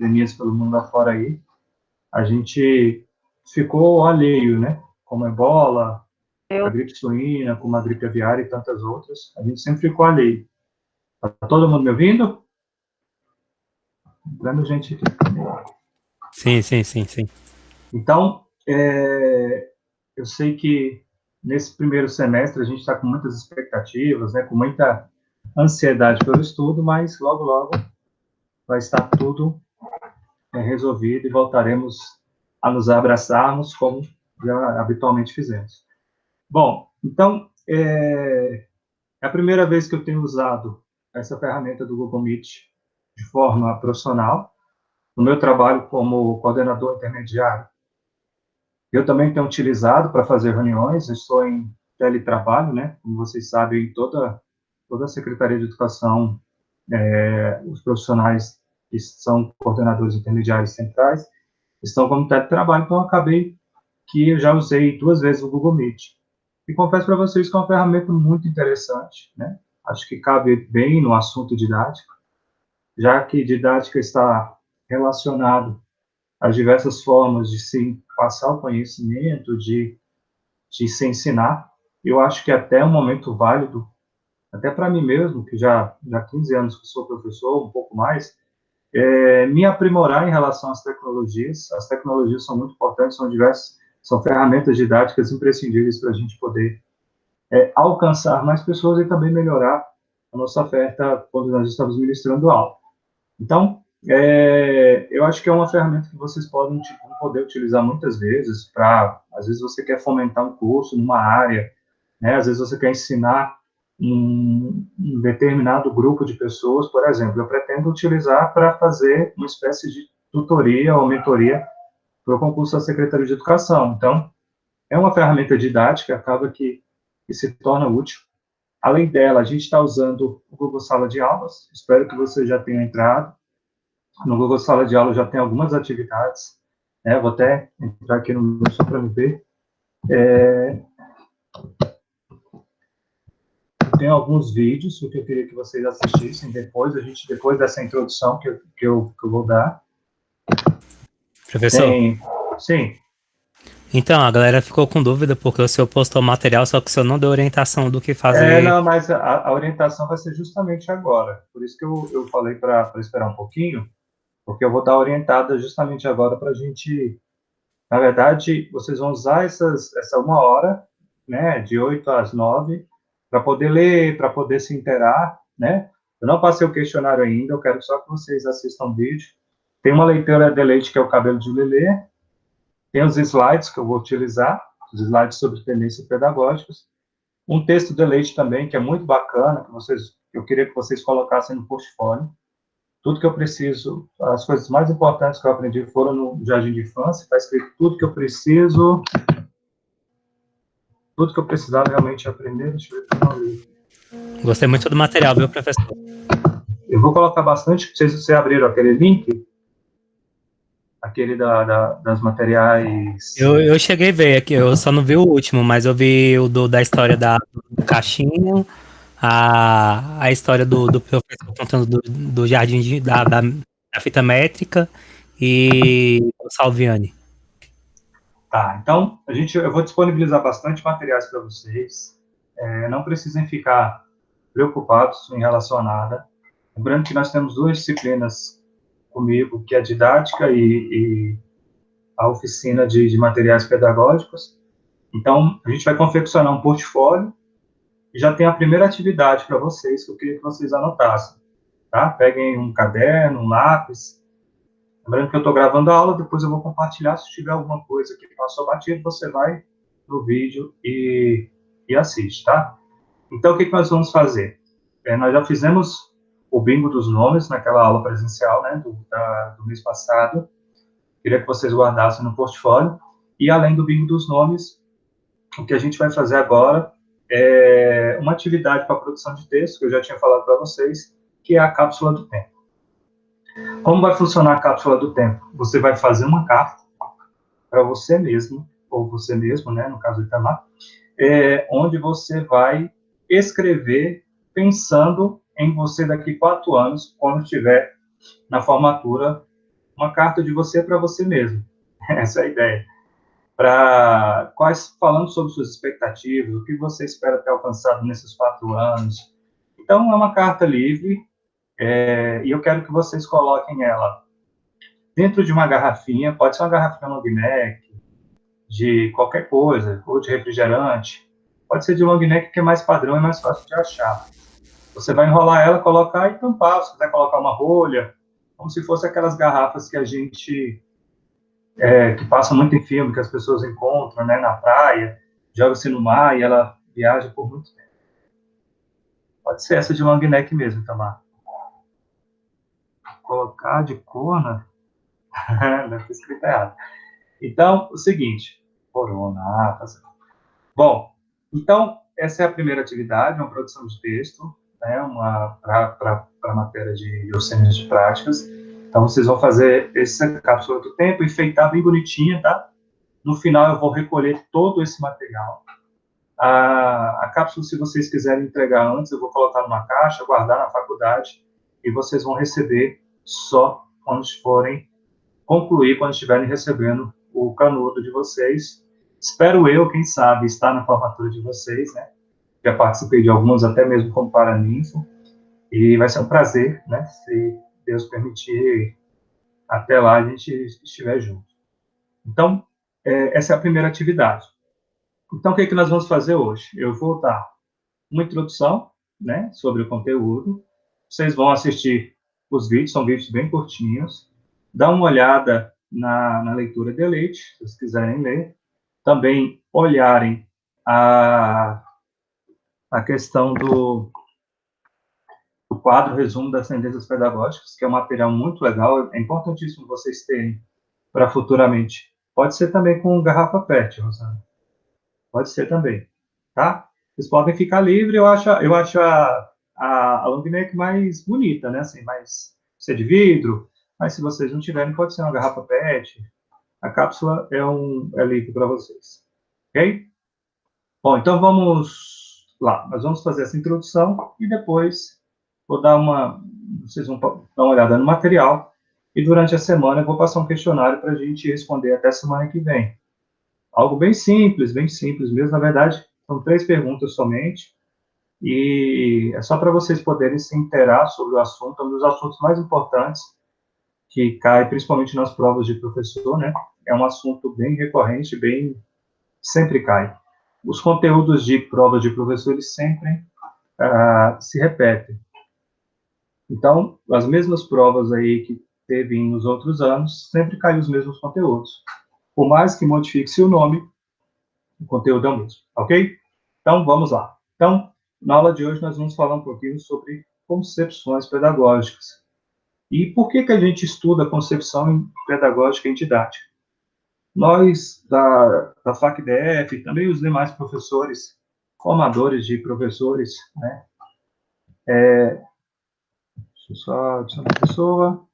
pandemias pelo mundo afora aí, a gente ficou alheio, né? Como a ebola, a gripe suína, como a gripe aviária e tantas outras, a gente sempre ficou alheio. Tá todo mundo me ouvindo? Entrando gente aqui. Sim, sim, sim, sim. Então, eu sei que nesse primeiro semestre a gente está com muitas expectativas, né? Com muita ansiedade pelo estudo, mas logo, logo vai estar tudo resolvido e voltaremos a nos abraçarmos como já habitualmente fizemos. Bom, então, é a primeira vez que eu tenho usado essa ferramenta do Google Meet de forma profissional, no meu trabalho como coordenador intermediário. Eu também tenho utilizado para fazer reuniões, estou em teletrabalho, né? Como vocês sabem, toda a Secretaria de Educação, os profissionais que são coordenadores intermediários centrais, estão como teletrabalho, então eu acabei que eu já usei 2 vezes o Google Meet. E confesso para vocês que é uma ferramenta muito interessante, né? Acho que cabe bem no assunto didático, já que didática está relacionado às diversas formas de se passar o conhecimento, de se ensinar. Eu acho que até um momento válido, até para mim mesmo, que já há 15 anos que sou professor, um pouco mais, me aprimorar em relação às tecnologias. As tecnologias são muito importantes, são diversas, são ferramentas didáticas imprescindíveis para a gente poder alcançar mais pessoas e também melhorar a nossa oferta quando nós estamos ministrando aula. Então, eu acho que é uma ferramenta que vocês podem poder utilizar muitas vezes para, às vezes você quer fomentar um curso numa área, né? Às vezes você quer ensinar um determinado grupo de pessoas, por exemplo, eu pretendo utilizar para fazer uma espécie de tutoria ou mentoria para o concurso da Secretaria de Educação. Então, é uma ferramenta didática, acaba que se torna útil. Além dela, a gente está usando o Google Sala de Aulas, espero que você já tenha entrado. No Google Sala de Aula já tem algumas atividades, né? Vou até entrar aqui no meu só para me ver. Tem alguns vídeos que eu queria que vocês assistissem depois dessa introdução que eu vou dar. Professor, Tem, sim, então a galera ficou com dúvida porque o senhor postou material, só que o senhor não deu orientação do que fazer. não, mas a orientação vai ser justamente agora. Por isso que eu falei para esperar um pouquinho, porque eu vou dar orientada justamente agora para a gente. Na verdade, vocês vão usar essa 1 hora, né, de 8 às 9, para poder ler, para poder se inteirar, né? Eu não passei o questionário ainda, eu quero só que vocês assistam o vídeo. Tem uma leitura de leite, que é o cabelo de Lelê, tem os slides que eu vou utilizar, os slides sobre tendências pedagógicas, um texto de leite também, que é muito bacana, eu queria que vocês colocassem no portfólio. Tudo que eu preciso, as coisas mais importantes que eu aprendi foram no jardim de infância, está escrito tudo que eu precisava realmente aprender. Deixa eu ver como eu li. Gostei muito do material, viu, professor? Eu vou colocar bastante, não sei se vocês abriram aquele link, aquele das materiais. Eu cheguei a ver aqui, eu só não vi o último, mas eu vi o da história do cachinho, a história do professor contando do jardim da fita métrica e o Salviani. Tá, então eu vou disponibilizar bastante materiais para vocês. Não precisem ficar preocupados em relação a nada. Lembrando que nós temos 2 disciplinas comigo, que é a didática e a oficina de materiais pedagógicos. Então, a gente vai confeccionar um portfólio e já tem a primeira atividade para vocês, que eu queria que vocês anotassem. Tá? Peguem um caderno, um lápis. Lembrando que eu estou gravando a aula, depois eu vou compartilhar. Se tiver alguma coisa que passou batido, você vai no vídeo e assiste, tá? Então, o que nós vamos fazer? Nós já fizemos o bingo dos nomes naquela aula presencial, né, do mês passado. Queria que vocês guardassem no portfólio. E, além do bingo dos nomes, o que a gente vai fazer agora é uma atividade para produção de texto, que eu já tinha falado para vocês, que é a cápsula do tempo. Como vai funcionar a cápsula do tempo? Você vai fazer uma carta para você mesmo, ou você mesmo, né, no caso do Itamar, onde você vai escrever pensando em você daqui 4 anos, quando estiver na formatura, uma carta de você para você mesmo. Essa é a ideia. Falando sobre suas expectativas, o que você espera ter alcançado nesses 4 anos. Então, é uma carta livre, e eu quero que vocês coloquem ela dentro de uma garrafinha, pode ser uma garrafinha long neck, de qualquer coisa, ou de refrigerante, pode ser de long neck, que é mais padrão e mais fácil de achar. Você vai enrolar ela, colocar e tampar, se quiser colocar uma rolha, como se fosse aquelas garrafas que a gente, que passa muito em filme, que as pessoas encontram, né, na praia, joga-se no mar e ela viaja por muito tempo. Pode ser essa de long neck mesmo, Tamar. Colocar de cor, né? Deve ter escrito errado. Então, o seguinte, corona, tá certo. Bom, então, essa é a primeira atividade, uma produção de texto, né, para a matéria de docências de práticas. Então, vocês vão fazer essa cápsula do tempo, enfeitar bem bonitinha, tá? No final, eu vou recolher todo esse material. A cápsula, se vocês quiserem entregar antes, eu vou colocar numa caixa, guardar na faculdade, e vocês vão receber só quando forem concluir, quando estiverem recebendo o canudo de vocês. Espero eu, quem sabe, estar na formatura de vocês, né? Já participei de alguns, até mesmo como paraninfo, e vai ser um prazer, né? Se Deus permitir, até lá a gente estiver junto. Então, essa é a primeira atividade. Então, o que nós vamos fazer hoje? Eu vou dar uma introdução, né, sobre o conteúdo. Vocês vão assistir os vídeos, são vídeos bem curtinhos. Dá uma olhada na leitura de Leite, se vocês quiserem ler. Também olharem a questão do quadro resumo das tendências pedagógicas, que é um material muito legal, é importantíssimo vocês terem para futuramente. Pode ser também com garrafa PET, Rosana. Pode ser também, tá? Vocês podem ficar livre, eu acho a long neck mais bonita, né? Assim, mais ser de vidro, mas se vocês não tiverem, pode ser uma garrafa PET. A cápsula é livre para vocês, ok? Bom, então vamos lá. Nós vamos fazer essa introdução e depois vou dar vocês vão dar uma olhada no material e durante a semana eu vou passar um questionário para a gente responder até semana que vem. Algo bem simples mesmo. Na verdade, são 3 perguntas somente e é só para vocês poderem se inteirar sobre o assunto, um dos assuntos mais importantes que cai principalmente nas provas de professor, né? É um assunto bem recorrente, sempre cai. Os conteúdos de prova de professor, eles sempre se repetem. Então, as mesmas provas aí que teve nos outros anos, sempre caem os mesmos conteúdos. Por mais que modifique-se o nome, o conteúdo é o mesmo, ok? Então, vamos lá. Então, na aula de hoje, nós vamos falar um pouquinho sobre concepções pedagógicas. E por que a gente estuda concepção pedagógica e didática? Nós, da FACDF, e também os demais professores, formadores de professores, né? Deixa eu só adicionar uma pessoa.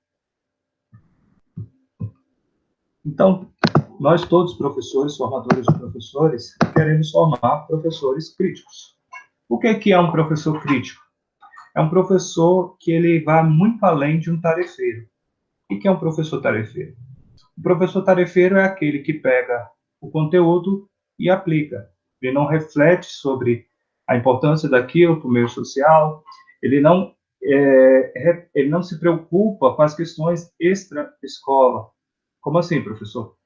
Então, nós todos, professores, formadores de professores, queremos formar professores críticos. O que é um professor crítico? É um professor que ele vai muito além de um tarefeiro. O que é um professor tarefeiro? O professor tarefeiro é aquele que pega o conteúdo e aplica. Ele não reflete sobre a importância daquilo para o meio social, ele não se preocupa com as questões extra-escola. Como assim, professor?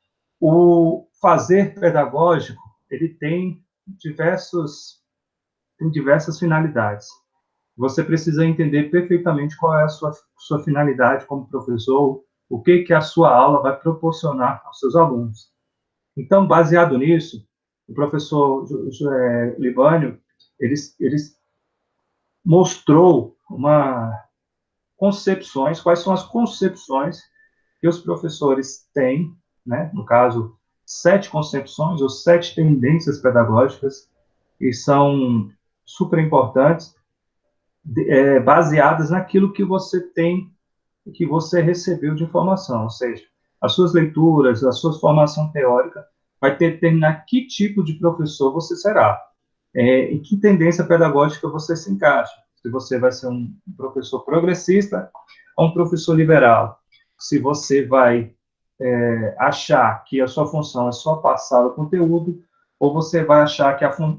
O fazer pedagógico, ele tem diversas finalidades. Você precisa entender perfeitamente qual é a sua finalidade como professor, o que a sua aula vai proporcionar aos seus alunos. Então, baseado nisso, o professor Libânio, eles mostrou quais são as concepções que os professores têm, né? No caso, 7 concepções ou 7 tendências pedagógicas que são super importantes, baseadas naquilo que você tem, que você recebeu de informação, ou seja, as suas leituras, a sua formação teórica vai determinar que tipo de professor você será, em que tendência pedagógica você se encaixa, se você vai ser um professor progressista ou um professor liberal, se você vai achar que a sua função é só passar o conteúdo, ou você vai achar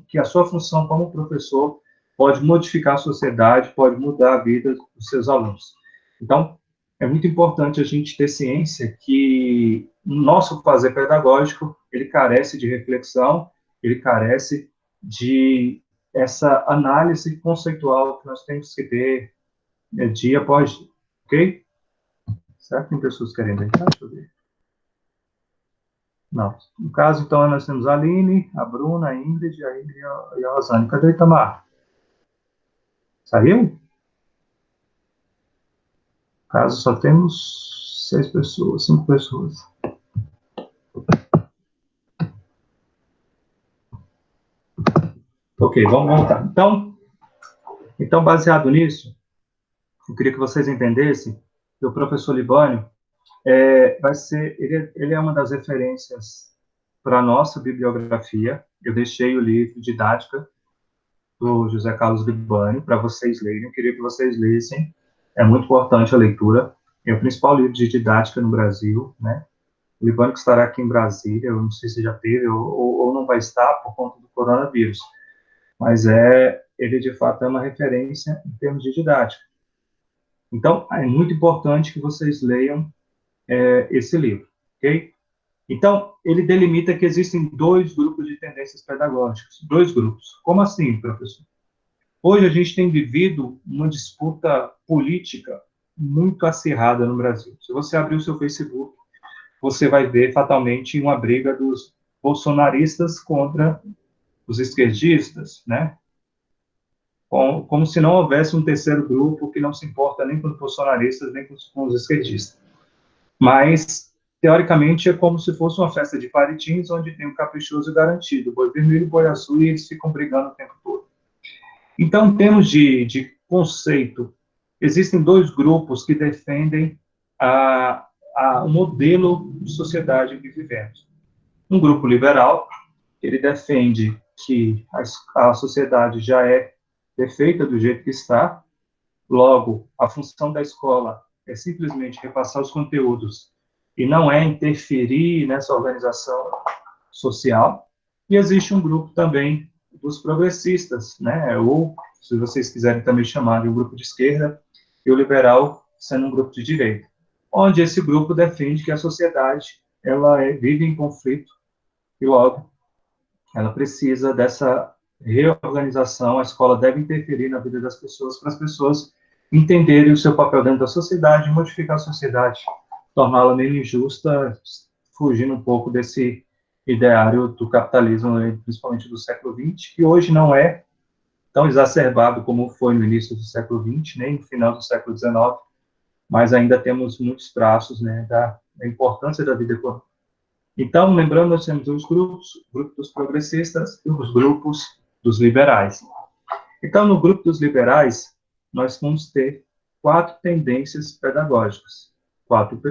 que a sua função como professor pode modificar a sociedade, pode mudar a vida dos seus alunos. Então, é muito importante a gente ter ciência que o nosso fazer pedagógico, ele carece de reflexão, ele carece de essa análise conceitual que nós temos que ter dia após dia, ok? Será que tem pessoas querendo entrar? Deixa eu ver. Não. No caso, então, nós temos a Aline, a Bruna, a Ingrid e a Rosane. Cadê o Itamar? Saiu? No caso, só temos 6 pessoas, 5 pessoas. Ok, vamos voltar. Então, baseado nisso, eu queria que vocês entendessem que o professor Libânio ele é uma das referências para a nossa bibliografia. Eu deixei o livro Didática do José Carlos Libânio para vocês lerem. Eu queria que vocês lessem. É muito importante a leitura. É o principal livro de didática no Brasil, né? O Libânio que estará aqui em Brasília, eu não sei se já teve ou não vai estar por conta do coronavírus, mas ele de fato é uma referência em termos de didática. Então, é muito importante que vocês leiam esse livro, ok? Então, ele delimita que existem 2 grupos de tendências pedagógicas. 2 grupos. Como assim, professor? Hoje a gente tem vivido uma disputa política muito acirrada no Brasil. Se você abrir o seu Facebook, você vai ver fatalmente uma briga dos bolsonaristas contra os esquerdistas, né? Como se não houvesse um terceiro grupo que não se importa nem com os bolsonaristas, nem com os esquerdistas. Mas, teoricamente, é como se fosse uma festa de paritins, onde tem o caprichoso e o garantido, boi vermelho e boi azul, e eles ficam brigando o tempo todo. Então, em termos de conceito, existem 2 grupos que defendem o modelo de sociedade em que vivemos. Um grupo liberal, ele defende que a sociedade já é perfeita do jeito que está, logo, a função da escola é simplesmente repassar os conteúdos e não é interferir nessa organização social. E existe um grupo também dos progressistas, né? Ou, se vocês quiserem também chamar de um grupo de esquerda, e o liberal sendo um grupo de direita, onde esse grupo defende que a sociedade vive em conflito e, logo, ela precisa dessa reorganização, a escola deve interferir na vida das pessoas, para as pessoas entenderem o seu papel dentro da sociedade, modificar a sociedade, torná-la menos injusta, fugindo um pouco desse ideário do capitalismo, principalmente do século XX, que hoje não é tão exacerbado como foi no início do século XX, nem no final do século XIX, mas ainda temos muitos traços, né, da importância da vida econômica. Então, lembrando, nós temos os grupos, o grupo dos progressistas e os grupos dos liberais. Então, no grupo dos liberais, nós vamos ter 4 tendências pedagógicas, 4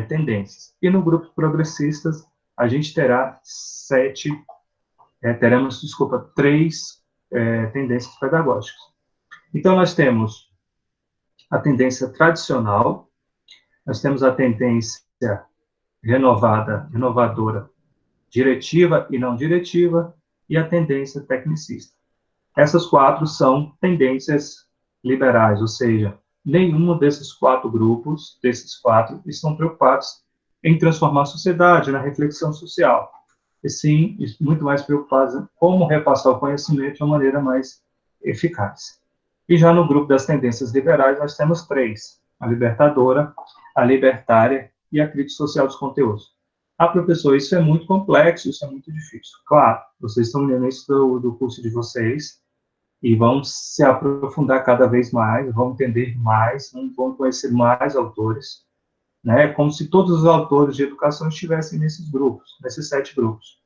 tendências. E no grupo progressistas, a gente terá 3 tendências pedagógicas. Então, nós temos a tendência tradicional, nós temos a tendência renovadora, diretiva e não diretiva, e a tendência tecnicista. Essas 4 são tendências liberais, ou seja, nenhum desses 4 grupos, estão preocupados em transformar a sociedade, na reflexão social. E sim, muito mais preocupados em como repassar o conhecimento de uma maneira mais eficaz. E já no grupo das tendências liberais, nós temos 3, a libertadora, a libertária e a crítica social dos conteúdos. Ah, professor, isso é muito complexo, isso é muito difícil. Claro, vocês estão lendo isso do curso de vocês e vão se aprofundar cada vez mais, vão entender mais, vão conhecer mais autores, né? Como se todos os autores de educação estivessem nesses grupos, nesses 7 grupos.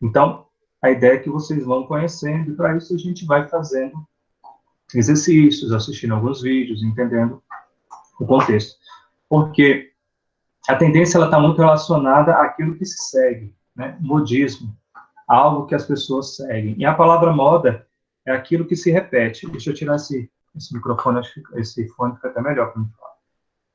Então, a ideia é que vocês vão conhecendo, e para isso a gente vai fazendo exercícios, assistindo alguns vídeos, entendendo o contexto. Porque a tendência está muito relacionada àquilo que se segue, né? Modismo, algo que as pessoas seguem. E a palavra moda é aquilo que se repete. Deixa eu tirar esse microfone, acho que esse fone fica até melhor para mim falar.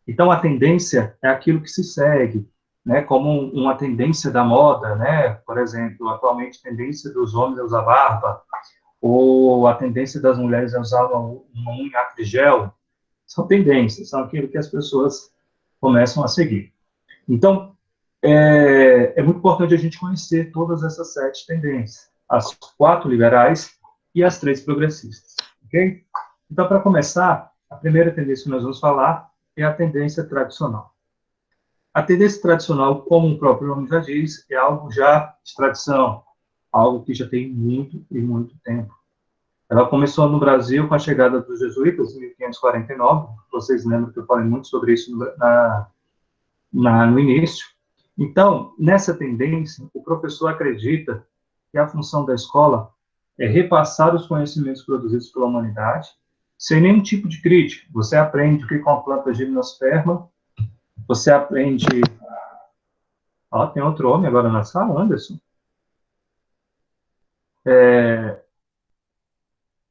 Então, a tendência é aquilo que se segue, né, como uma tendência da moda, né, por exemplo, atualmente a tendência dos homens é usar barba, ou a tendência das mulheres é usar uma unha gel, são tendências, são aquilo que as pessoas começam a seguir. Então, é muito importante a gente conhecer todas essas 7 tendências, as 4 liberais e as 3 progressistas, ok? Então, para começar, a primeira tendência que nós vamos falar é a tendência tradicional. A tendência tradicional, como o próprio nome já diz, é algo já de tradição, algo que já tem muito e muito tempo. Ela começou no Brasil com a chegada dos jesuítas em 1549. Vocês lembram que eu falei muito sobre isso no início. Então, nessa tendência, o professor acredita que a função da escola é repassar os conhecimentos produzidos pela humanidade, sem nenhum tipo de crítica. Você aprende o que com a planta gimnosperma, você aprende... Ó, tem outro homem agora na sala, Anderson.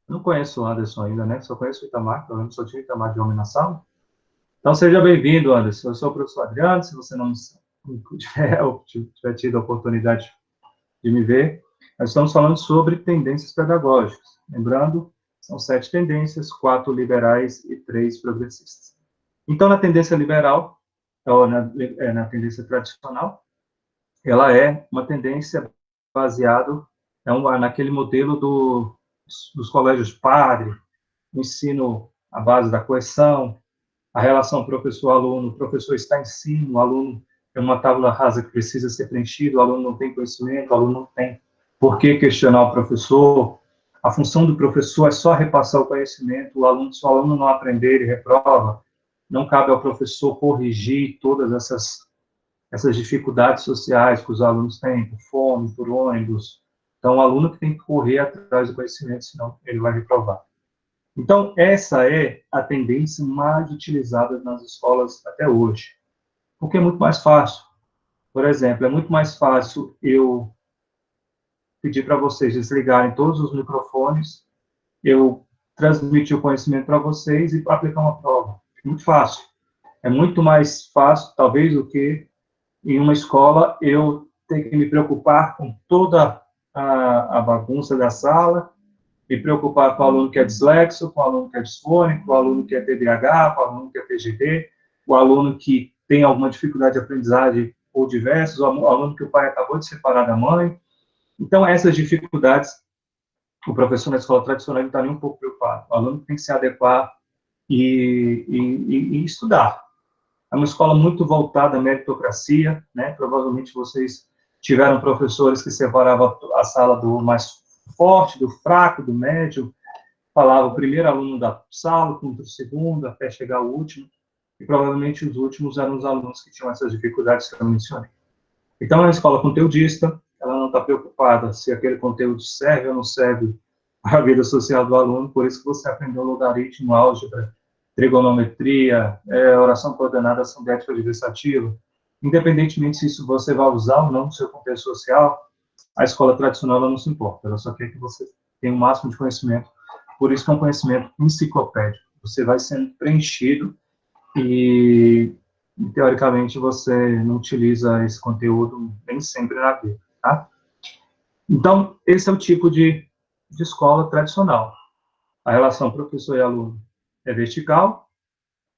Não conheço o Anderson ainda, né? Só conheço o Itamar, pelo menos só tinha o Itamar de homem na sala. Então, seja bem-vindo, Anderson. Eu sou o professor Adriano, se você não tiver tido a oportunidade de me ver, nós estamos falando sobre tendências pedagógicas. Lembrando, são 7 tendências, 4 liberais e 3 progressistas. Então, na tendência liberal, ou na tendência tradicional, ela é uma tendência baseada naquele modelo dos colégios padre, o ensino à base da coerção, a relação professor-aluno, o professor está em cima, o aluno é uma tábua rasa que precisa ser preenchida, o aluno não tem conhecimento, o aluno não tem por que questionar o professor, a função do professor é só repassar o conhecimento, se o aluno não aprender, ele reprova, não cabe ao professor corrigir todas essas dificuldades sociais que os alunos têm, por fome, por ônibus. Então, o aluno que tem que correr atrás do conhecimento, senão ele vai reprovar. Então, essa é a tendência mais utilizada nas escolas até hoje, porque é muito mais fácil. Por exemplo, é muito mais fácil eu pedir para vocês desligarem todos os microfones, eu transmitir o conhecimento para vocês e aplicar uma prova. É muito fácil. É muito mais fácil, talvez, do que em uma escola eu ter que me preocupar com toda a bagunça da sala, me preocupar com o aluno que é dislexo, com o aluno que é disfônico, com o aluno que é TDAH, com o aluno que é TGD, o aluno que tem alguma dificuldade de aprendizagem ou diversos, o aluno que o pai acabou de separar da mãe. Então, essas dificuldades, o professor na escola tradicional não está nem um pouco preocupado. O aluno tem que se adequar e estudar. É uma escola muito voltada à meritocracia, né? Provavelmente vocês tiveram professores que separavam a sala do mais forte, do fraco, do médio, falava o primeiro aluno da sala, contra o segundo, até chegar ao último, e provavelmente os últimos eram os alunos que tinham essas dificuldades que eu mencionei. Então, é uma escola conteudista, ela não está preocupada se aquele conteúdo serve ou não serve para a vida social do aluno, por isso que você aprendeu logaritmo, álgebra, trigonometria, oração coordenada, ação diética adversativa. Independentemente se isso você vai usar ou não no seu contexto social, a escola tradicional ela não se importa, ela só quer que você tenha o máximo de conhecimento. Por isso que é um conhecimento enciclopédico. Você vai sendo preenchido e teoricamente, você não utiliza esse conteúdo nem sempre na vida, tá? Então, esse é o tipo de escola tradicional. A relação professor e aluno é vertical,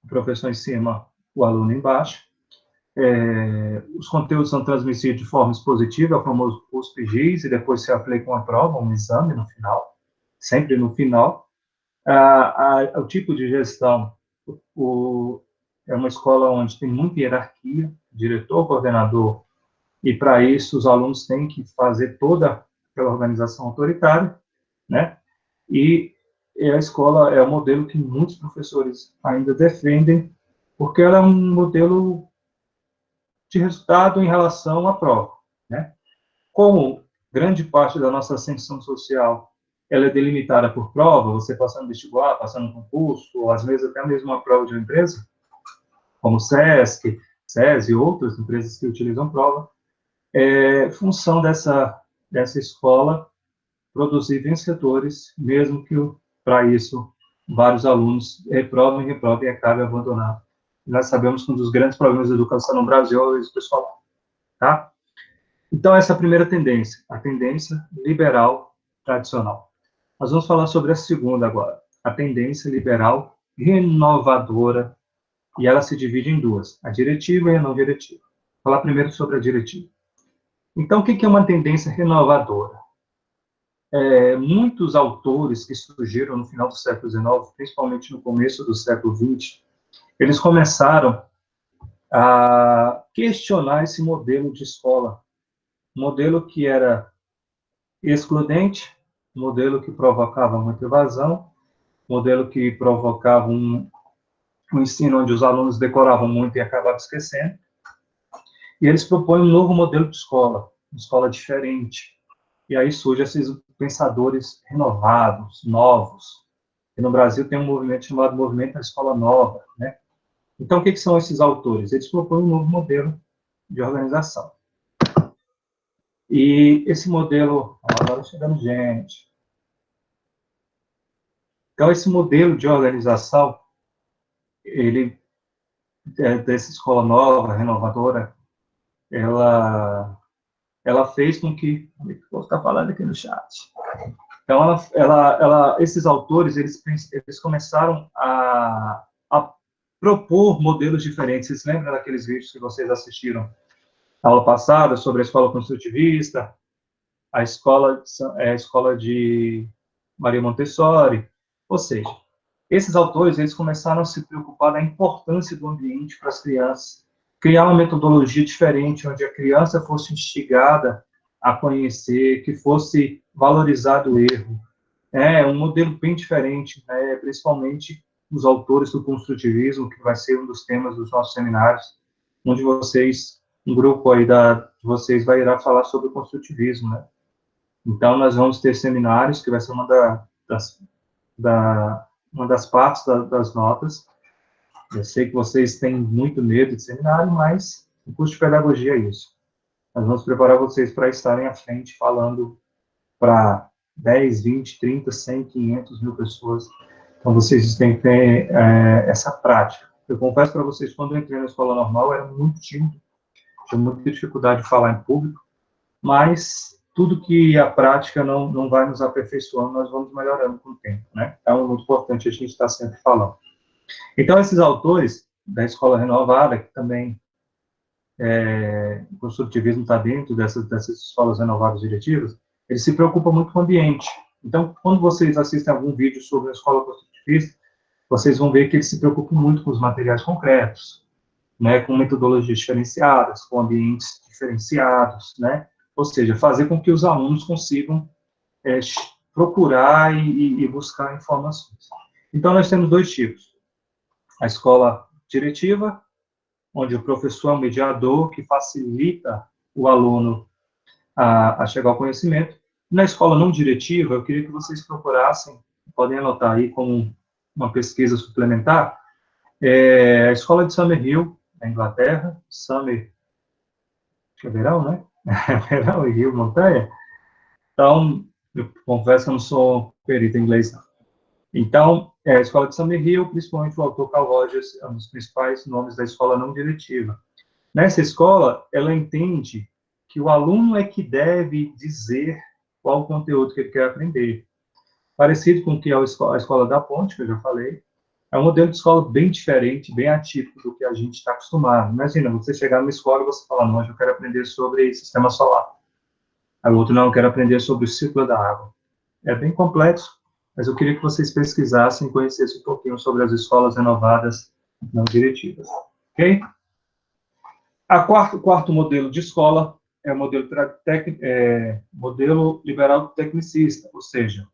o professor em cima, o aluno embaixo. Os conteúdos são transmitidos de forma expositiva, é o famoso USP-GIS, e depois se aplica uma prova, um exame no final, sempre no final. O tipo de gestão, é uma escola onde tem muita hierarquia, diretor, coordenador, e para isso os alunos têm que fazer toda aquela organização autoritária, né? E a escola é um modelo que muitos professores ainda defendem, porque ela é um modelo de resultado em relação à prova, né? Como grande parte da nossa ascensão social ela é delimitada por prova, você passando vestibular, passando concurso, ou às vezes até mesmo uma prova de uma empresa, como SESC, SES e outras empresas que utilizam prova, função dessa escola produzir vencedores, mesmo que para isso vários alunos reprovem e acabem abandonando Nós sabemos que um dos grandes problemas da educação no Brasil é o êxito escolar, tá? Então, essa é a primeira tendência, a tendência liberal tradicional. Nós vamos falar sobre a segunda agora, a tendência liberal renovadora, e ela se divide em duas, a diretiva e a não diretiva. Vou falar primeiro sobre a diretiva. Então, o que é uma tendência renovadora? Muitos autores que surgiram no final do século XIX, principalmente no começo do século XX, eles começaram a questionar esse modelo de escola, modelo que era excludente, modelo que provocava muita evasão, modelo que provocava um ensino onde os alunos decoravam muito e acabavam esquecendo. E eles propõem um novo modelo de escola, uma escola diferente. E aí surgem esses pensadores renovados, novos. E no Brasil tem um movimento chamado Movimento da Escola Nova, né? Então, o que são esses autores? Eles propõem um novo modelo de organização. E esse modelo... Agora chegando gente. Então, esse modelo de organização, ele, dessa escola nova, renovadora, ela fez com que... Vou estar falando aqui no chat. Então, esses autores, eles começaram a propor modelos diferentes. Vocês lembram daqueles vídeos que vocês assistiram na aula passada sobre a escola construtivista, a escola de Maria Montessori? Ou seja, esses autores, eles começaram a se preocupar da importância do ambiente para as crianças, criar uma metodologia diferente, onde a criança fosse instigada a conhecer, que fosse valorizado o erro. Um modelo bem diferente, né? Principalmente os autores do construtivismo, que vai ser um dos temas dos nossos seminários, onde um grupo aí de vocês irá falar sobre o construtivismo, né? Então, nós vamos ter seminários, que vai ser uma das partes das notas. Eu sei que vocês têm muito medo de seminário, mas o curso de pedagogia é isso. Nós vamos preparar vocês para estarem à frente falando para 10, 20, 30, 100, 500 mil pessoas. Então, vocês têm que ter essa prática. Eu confesso para vocês, quando eu entrei na escola normal, eu era muito tímido, tinha muita dificuldade de falar em público, mas tudo que a prática não vai nos aperfeiçoando, nós vamos melhorando com o tempo, né? Então, é muito importante a gente estar sempre falando. Então, esses autores da escola renovada, que também o construtivismo está dentro dessas escolas renovadas diretivas, eles se preocupam muito com o ambiente. Então, quando vocês assistem algum vídeo sobre a escola construtivista, vocês vão ver que eles se preocupam muito com os materiais concretos, né, com metodologias diferenciadas, com ambientes diferenciados, né? Ou seja, fazer com que os alunos consigam procurar e buscar informações. Então, nós temos dois tipos. A escola diretiva, onde o professor é um mediador que facilita o aluno a chegar ao conhecimento. Na escola não diretiva, eu queria que vocês procurassem, podem anotar aí como uma pesquisa suplementar, a escola de Summerhill, na Inglaterra. Summer, acho que é verão, né? Verão e Rio, montanha. Então, eu confesso que eu não sou perito em inglês, não. Então, a escola de Summerhill, principalmente o autor Carl Rogers, é um dos principais nomes da escola não diretiva. Nessa escola, ela entende que o aluno é que deve dizer qual o conteúdo que ele quer aprender. Parecido com o que é a escola da Ponte, que eu já falei, é um modelo de escola bem diferente, bem atípico do que a gente está acostumado. Imagina, você chegar numa escola e você falar, não, hoje eu quero aprender sobre sistema solar. Aí o outro, não, eu quero aprender sobre o ciclo da água. É bem complexo, mas eu queria que vocês pesquisassem e conhecessem um pouquinho sobre as escolas renovadas não diretivas. Ok? O quarto modelo de escola é o modelo liberal tecnicista, ou seja,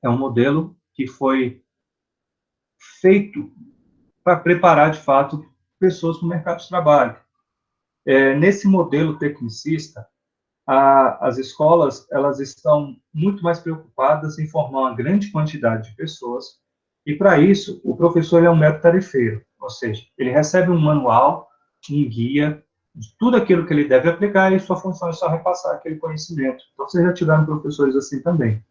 é um modelo que foi feito para preparar, de fato, pessoas para o mercado de trabalho. Nesse modelo tecnicista, as escolas elas estão muito mais preocupadas em formar uma grande quantidade de pessoas, e para isso, o professor é um mero tarefeiro, ou seja, ele recebe um manual, um guia, de tudo aquilo que ele deve aplicar, e sua função é só repassar aquele conhecimento. Então, vocês já tiveram professores assim também,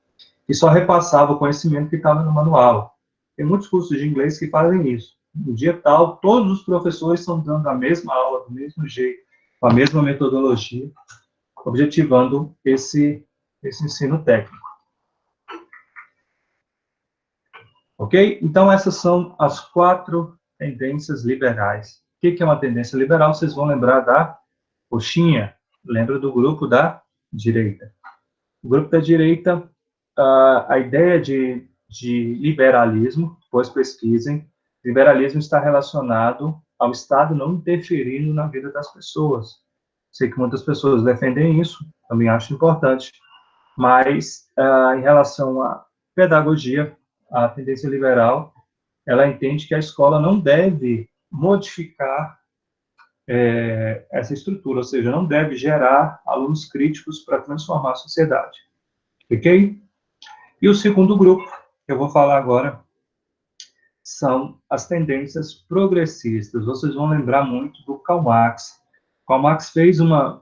que só repassava o conhecimento que estava no manual. Tem muitos cursos de inglês que fazem isso. no dia tal, todos os professores estão dando a mesma aula, do mesmo jeito, com a mesma metodologia, objetivando esse ensino técnico. Ok? Então, essas são as 4 tendências liberais. O que é uma tendência liberal? Vocês vão lembrar da coxinha, lembra do grupo da direita. O grupo da direita, a ideia de liberalismo, depois pesquisem, liberalismo está relacionado ao Estado não interferindo na vida das pessoas. Sei que muitas pessoas defendem isso, também acho importante, mas em relação à pedagogia, a tendência liberal, ela entende que a escola não deve modificar essa estrutura, ou seja, não deve gerar alunos críticos para transformar a sociedade. Ok? E o segundo grupo, que eu vou falar agora, são as tendências progressistas. Vocês vão lembrar muito do Karl Marx. Karl Marx fez um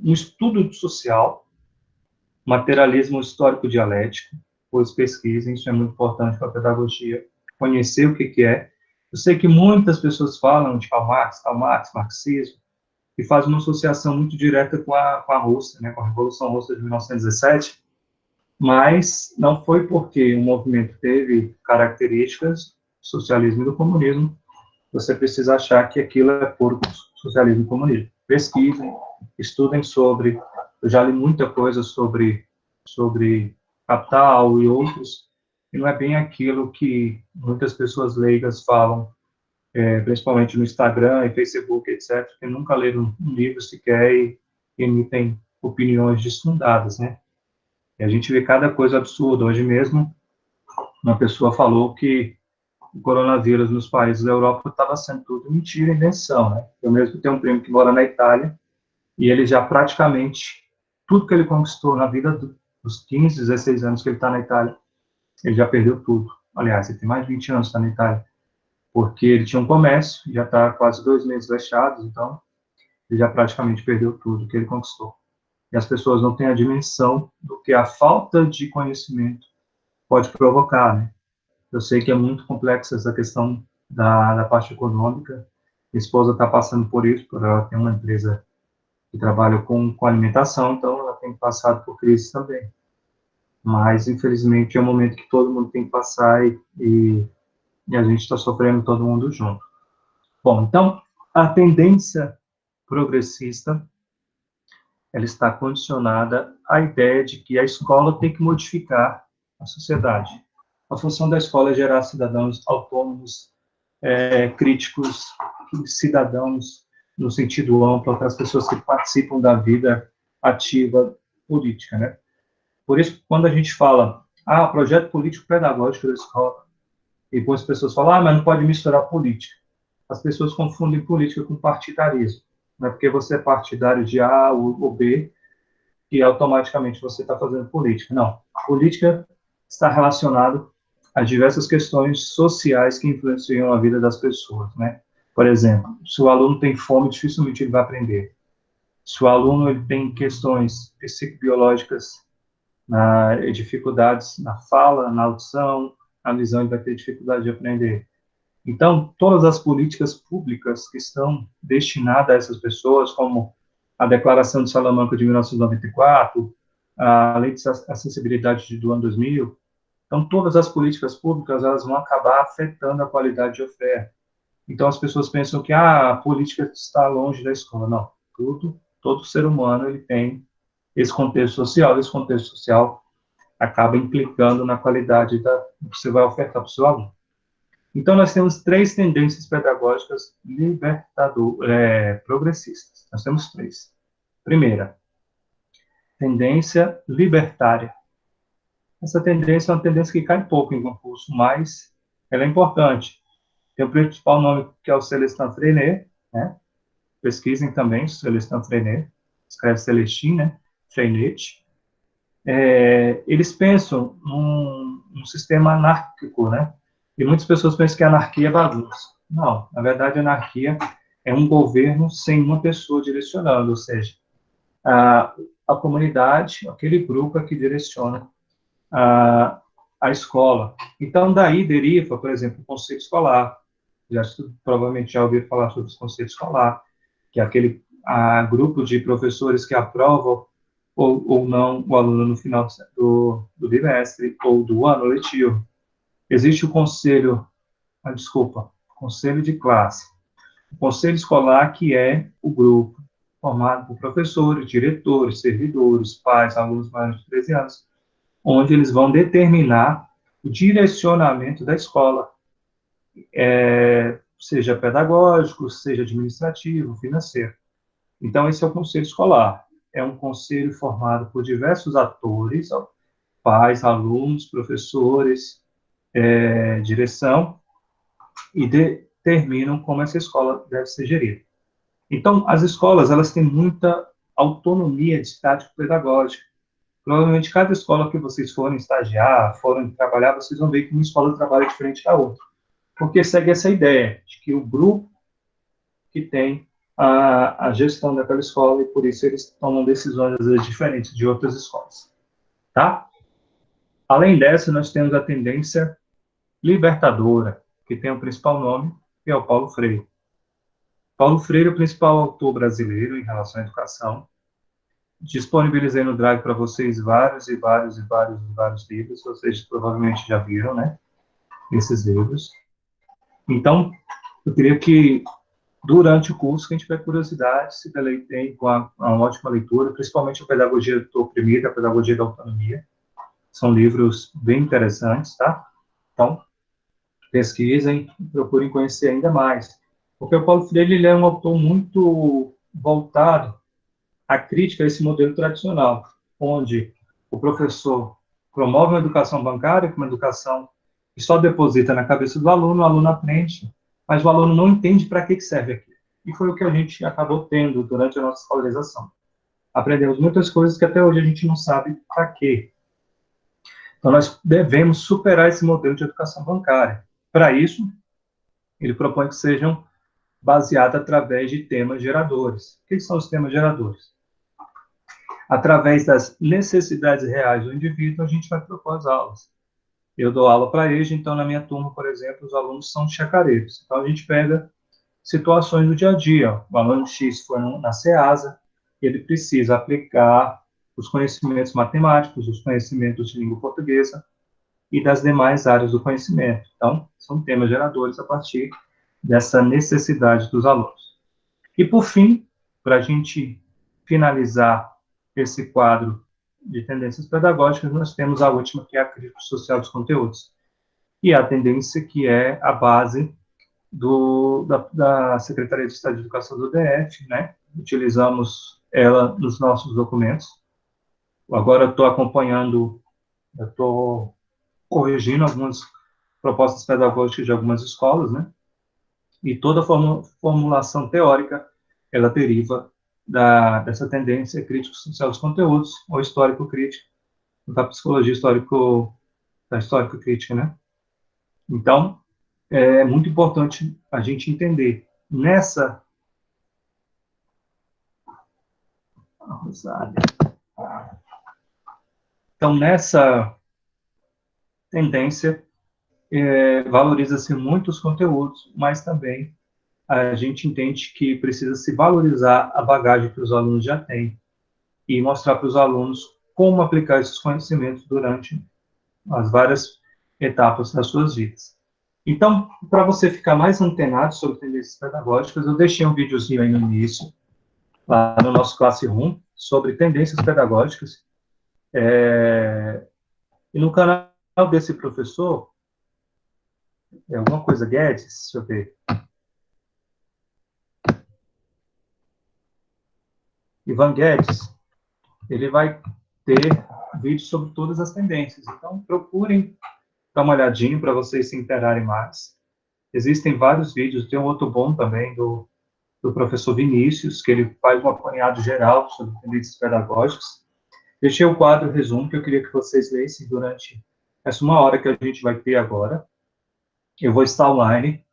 estudo social, materialismo histórico dialético, pois pesquisem, isso é muito importante para a pedagogia, conhecer o que é. Eu sei que muitas pessoas falam de Karl Marx, marxismo, e faz uma associação muito direta com a Rússia, né, com a Revolução Russa de 1917, mas não foi porque o movimento teve características do socialismo e do comunismo, você precisa achar que aquilo é puro socialismo e comunismo. Pesquisem, estudem sobre, eu já li muita coisa sobre Capital e outros, e não é bem aquilo que muitas pessoas leigas falam, principalmente no Instagram e Facebook, etc., que nunca leram um livro sequer e emitem opiniões desfundadas, né? E a gente vê cada coisa absurda. Hoje mesmo, uma pessoa falou que o coronavírus nos países da Europa estava sendo tudo mentira, invenção, né? Eu mesmo tenho um primo que mora na Itália e ele já praticamente, tudo que ele conquistou na vida dos 15, 16 anos que ele está na Itália, ele já perdeu tudo. Aliás, ele tem mais de 20 anos que está na Itália, porque ele tinha um comércio, já está quase 2 meses fechado, então ele já praticamente perdeu tudo que ele conquistou. E as pessoas não têm a dimensão do que a falta de conhecimento pode provocar, né? Eu sei que é muito complexa essa questão da parte econômica. Minha esposa está passando por isso, porque ela tem uma empresa que trabalha com alimentação, então ela tem passado por crise também. Mas, infelizmente, é um momento que todo mundo tem que passar e a gente está sofrendo todo mundo junto. Bom, então, a tendência progressista, ela está condicionada à ideia de que a escola tem que modificar a sociedade. A função da escola é gerar cidadãos autônomos, críticos, cidadãos no sentido amplo, aquelas pessoas que participam da vida ativa política, né? Por isso, quando a gente fala, projeto político-pedagógico da escola, e depois as pessoas falam, mas não pode misturar política. As pessoas confundem política com partidarismo. Não é porque você é partidário de A ou B que automaticamente você está fazendo política. Não. A política está relacionada a diversas questões sociais que influenciam a vida das pessoas, né? Por exemplo, se o aluno tem fome, dificilmente ele vai aprender. Se o aluno ele tem questões psicobiológicas, dificuldades na fala, na audição, na visão, ele vai ter dificuldade de aprender. Então, todas as políticas públicas que estão destinadas a essas pessoas, como a Declaração de Salamanca de 1994, a Lei de Acessibilidade do ano 2000, então todas as políticas públicas elas vão acabar afetando a qualidade de oferta. Então as pessoas pensam que a política está longe da escola. Não, todo ser humano ele tem esse contexto social acaba implicando na qualidade do que você vai ofertar para o seu aluno. Então, nós temos 3 tendências pedagógicas progressistas. Nós temos 3. Primeira, tendência libertária. Essa tendência é uma tendência que cai pouco em concurso, mas ela é importante. Tem o principal nome, que é o Celestin Freinet, né? Pesquisem também, Celestin Freinet, escreve Celestin, né? Freinet. Eles pensam num sistema anárquico, né? E muitas pessoas pensam que a anarquia é bagunça. Não, na verdade, a anarquia é um governo sem uma pessoa direcionando, ou seja, a comunidade, aquele grupo é que direciona a a escola. Então, daí deriva, por exemplo, o conceito escolar. Provavelmente já ouviram falar sobre o conceito escolar, que é aquele grupo de professores que aprovam ou não o aluno no final do bimestre ou do ano letivo. Existe o conselho de classe. O conselho escolar, que é o grupo formado por professores, diretores, servidores, pais, alunos maiores de 13 anos, onde eles vão determinar o direcionamento da escola, seja pedagógico, seja administrativo, financeiro. Então, esse é o conselho escolar. É um conselho formado por diversos atores, pais, alunos, professores, direção, e determinam como essa escola deve ser gerida. Então, as escolas, elas têm muita autonomia didático-pedagógica. Provavelmente, cada escola que vocês forem estagiar, forem trabalhar, vocês vão ver que uma escola trabalha diferente da outra. Porque segue essa ideia de que o grupo que tem a gestão daquela escola e, por isso, eles tomam decisões, às vezes, diferentes de outras escolas. Tá? Além dessa, nós temos a tendência libertadora, que tem o principal nome, que é o Paulo Freire. Paulo Freire é o principal autor brasileiro em relação à educação. Disponibilizei no Drive para vocês vários livros, vocês provavelmente já viram, né? Esses livros. Então, eu queria que, durante o curso, quem tiver curiosidade, se deleitem com uma ótima leitura, principalmente a Pedagogia do Oprimido, a Pedagogia da Autonomia. São livros bem interessantes, tá? Então, pesquisem, procurem conhecer ainda mais. Porque o Paulo Freire ele é um autor muito voltado à crítica a esse modelo tradicional, onde o professor promove uma educação bancária, uma educação que só deposita na cabeça do aluno, o aluno aprende, mas o aluno não entende para que serve aquilo. E foi o que a gente acabou tendo durante a nossa escolarização. Aprendemos muitas coisas que até hoje a gente não sabe para quê. Então, nós devemos superar esse modelo de educação bancária. Para isso, ele propõe que sejam baseadas através de temas geradores. O que são os temas geradores? Através das necessidades reais do indivíduo, a gente vai propor as aulas. Eu dou aula para eles, então, na minha turma, por exemplo, os alunos são chacareiros. Então, a gente pega situações do dia a dia. O aluno X foi na SEASA, ele precisa aplicar os conhecimentos matemáticos, os conhecimentos de língua portuguesa e das demais áreas do conhecimento. Então, são temas geradores a partir dessa necessidade dos alunos. E, por fim, para a gente finalizar esse quadro de tendências pedagógicas, nós temos a última, que é a crítica social dos conteúdos. E a tendência que é a base da Secretaria de Estado de Educação do DF, né? Utilizamos ela nos nossos documentos. Agora eu estou corrigindo algumas propostas pedagógicas de algumas escolas, né? E toda formulação teórica, ela deriva dessa tendência crítico social dos conteúdos, ou histórico crítico, da psicologia da histórico crítica, né? Então, é muito importante a gente entender nessa tendência, valoriza-se muito os conteúdos, mas também a gente entende que precisa se valorizar a bagagem que os alunos já têm e mostrar para os alunos como aplicar esses conhecimentos durante as várias etapas das suas vidas. Então, para você ficar mais antenado sobre tendências pedagógicas, eu deixei um videozinho aí no início, lá no nosso Classroom, sobre tendências pedagógicas. E no canal desse professor, é alguma coisa Guedes, deixa eu ver. Ivan Guedes, ele vai ter vídeos sobre todas as tendências. Então, procurem dar uma olhadinha para vocês se interarem mais. Existem vários vídeos, tem um outro bom também do professor Vinícius, que ele faz um apanhado geral sobre tendências pedagógicas. Deixei o quadro resumo, que eu queria que vocês lessem durante essa uma hora que a gente vai ter agora. Eu vou estar online,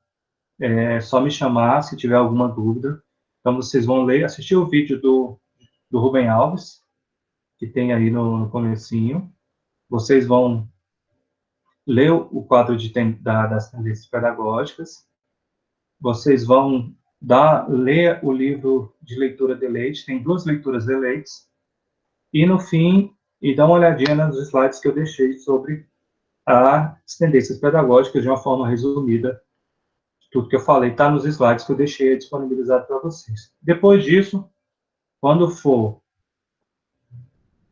é só me chamar se tiver alguma dúvida. Então, vocês vão ler, assistir o vídeo do Rubem Alves, que tem aí no comecinho. Vocês vão ler o quadro das tendências pedagógicas, vocês vão ler o livro de leitura de leite, tem 2 leituras de leites, e no fim, dar uma olhadinha nos slides que eu deixei sobre as tendências pedagógicas de uma forma resumida. Tudo que eu falei está nos slides que eu deixei disponibilizado para vocês. Depois disso, quando for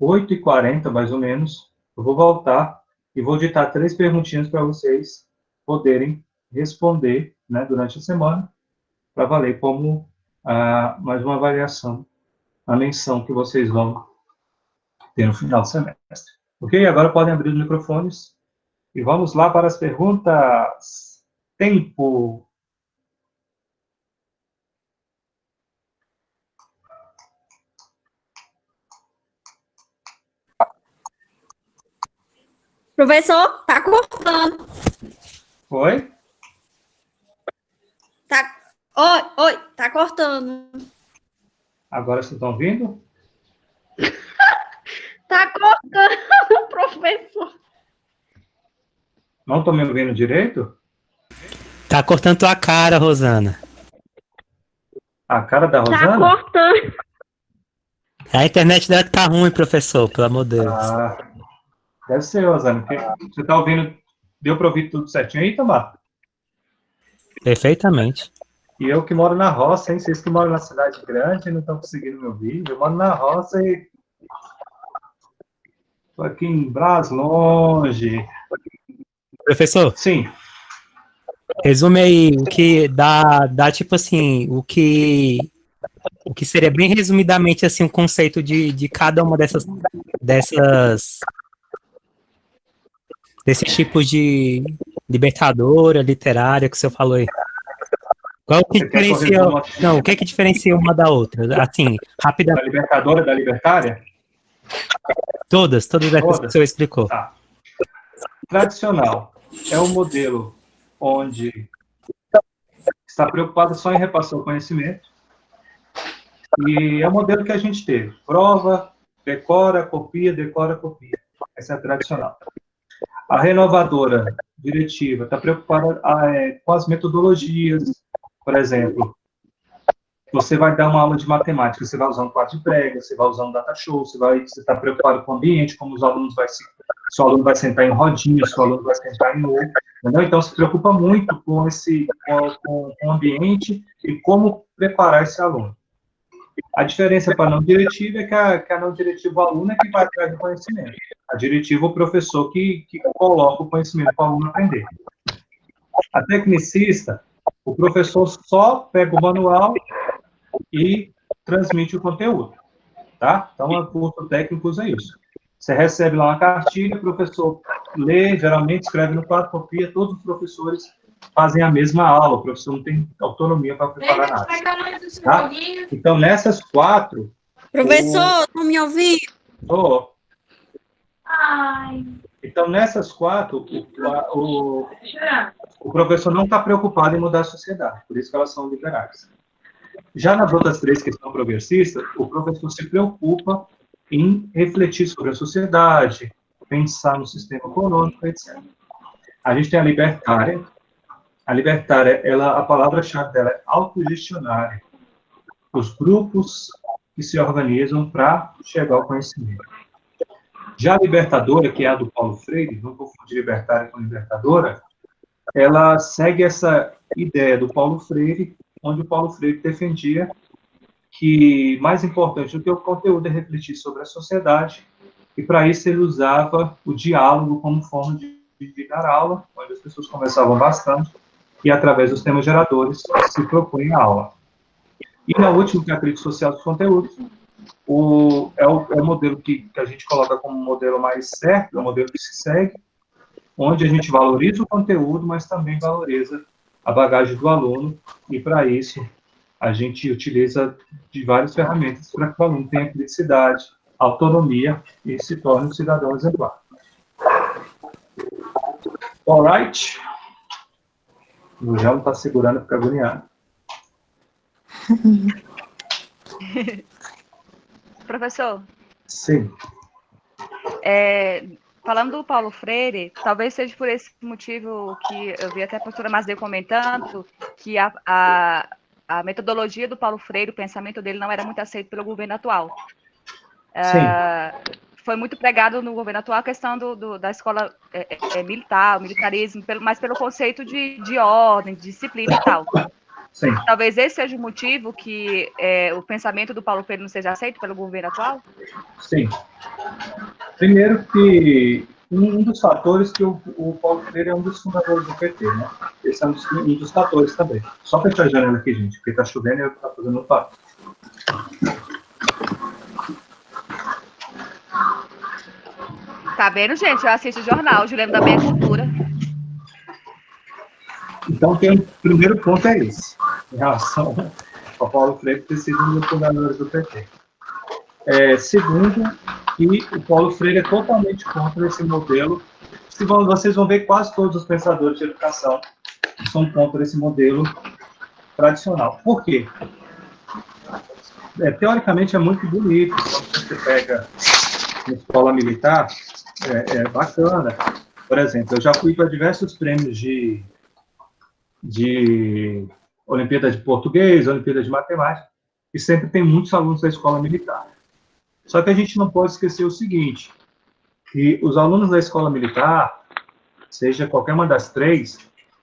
8h40, mais ou menos, eu vou voltar e vou ditar 3 perguntinhas para vocês poderem responder, né, durante a semana, para valer como mais uma avaliação, a menção que vocês vão ter no final do semestre. Ok? Agora podem abrir os microfones e vamos lá para as perguntas. Tempo. Professor, tá cortando. Oi? Oi, tá cortando. Agora vocês estão ouvindo? Tá cortando, professor. Não estão me ouvindo direito? Tá cortando tua cara, Rosana. A cara da Tá Rosana? cortando. A internet dela que tá ruim, professor, pelo amor de Deus. Deve ser, Rosana. Você está ouvindo? Deu para ouvir tudo certinho aí, Tamar? Perfeitamente. E eu que moro na roça, hein? Vocês que moram na cidade grande não estão conseguindo me ouvir. Eu moro na roça e estou aqui em Brás, longe. Professor, Sim. resume aí o que dá tipo assim, o que seria bem resumidamente assim um conceito de cada uma desses tipos de libertadora, literária que o senhor falou aí. Qual que diferencia? Não, o que diferencia uma da outra? Assim, rapidamente. Da libertadora, da libertária? Todas essas que o senhor explicou. Tá. Tradicional é um modelo onde está preocupado só em repassar o conhecimento. E é o modelo que a gente teve. Prova, decora, copia, decora, copia. Essa é a tradicional. A renovadora diretiva está preocupada com as metodologias. Por exemplo, você vai dar uma aula de matemática, você vai usar um quadro de prega, você vai usar um data show, você está preocupado com o ambiente, como os alunos se o aluno vai sentar em rodinha, se o aluno vai sentar em ovo, entendeu? Então, se preocupa muito com o ambiente e como preparar esse aluno. A diferença para a não diretiva é que a não diretiva, o aluno é que vai atrás do conhecimento. A diretiva, o professor que coloca o conhecimento para o aluno aprender. A tecnicista, o professor só pega o manual e transmite o conteúdo, tá? Então, o curso técnico usa isso. Você recebe lá uma cartilha, o professor lê, geralmente escreve no quadro, copia, todos os professores fazem a mesma aula, o professor não tem autonomia para preparar nada. Tá? Então, nessas 4... Professor, não me ouviu? Então, nessas 4, o professor não está preocupado em mudar a sociedade, por isso que elas são liberais. Já nas outras 3 que são progressistas, o professor se preocupa em refletir sobre a sociedade, pensar no sistema econômico, etc. A gente tem a libertária. A libertária, a palavra-chave dela é autogestionária. Os grupos que se organizam para chegar ao conhecimento. Já a libertadora, que é a do Paulo Freire, não confundir libertária com libertadora, ela segue essa ideia do Paulo Freire, onde o Paulo Freire defendia que mais importante do que o conteúdo é refletir sobre a sociedade, e para isso ele usava o diálogo como forma de dar aula, onde as pessoas conversavam bastante, e através dos temas geradores se propõe a aula. E na última, que é a crítica social dos conteúdos, é o modelo que a gente coloca como um modelo mais certo, é o modelo que se segue, onde a gente valoriza o conteúdo, mas também valoriza a bagagem do aluno, e para isso a gente utiliza de várias ferramentas para que o aluno tenha criticidade, autonomia e se torne um cidadão exemplar. Alright? O João está segurando, fica agoniado. Professor? Sim. falando do Paulo Freire, talvez seja por esse motivo que eu vi até a professora Masdeu comentando, que a metodologia do Paulo Freire, o pensamento dele não era muito aceito pelo governo atual. Sim, Foi muito pregado no governo atual a questão da escola militar, o militarismo, mas pelo conceito de ordem, de disciplina e tal. sim. Talvez esse seja o motivo que o pensamento do Paulo Freire não seja aceito pelo governo atual? Sim. Primeiro que um dos fatores que o Paulo Freire é um dos fundadores do PT, né? Esse é um dos fatores também. Só fechar a janela aqui, gente, porque tá chovendo e eu tô fazendo um papo. Tá vendo, gente? Eu assisto o jornal, Juliano também é cultura. Então, o primeiro ponto é esse, em relação ao Paulo Freire ter sido um dos fundadores do PT. Segundo, que o Paulo Freire é totalmente contra esse modelo. Vocês vão ver quase todos os pensadores de educação são contra esse modelo tradicional. Por quê? Teoricamente é muito bonito, quando você pega uma escola militar, é bacana. Por exemplo, eu já fui para diversos prêmios de Olimpíada de Português, Olimpíada de Matemática, e sempre tem muitos alunos da escola militar. Só que a gente não pode esquecer o seguinte, que os alunos da escola militar, seja qualquer uma das três,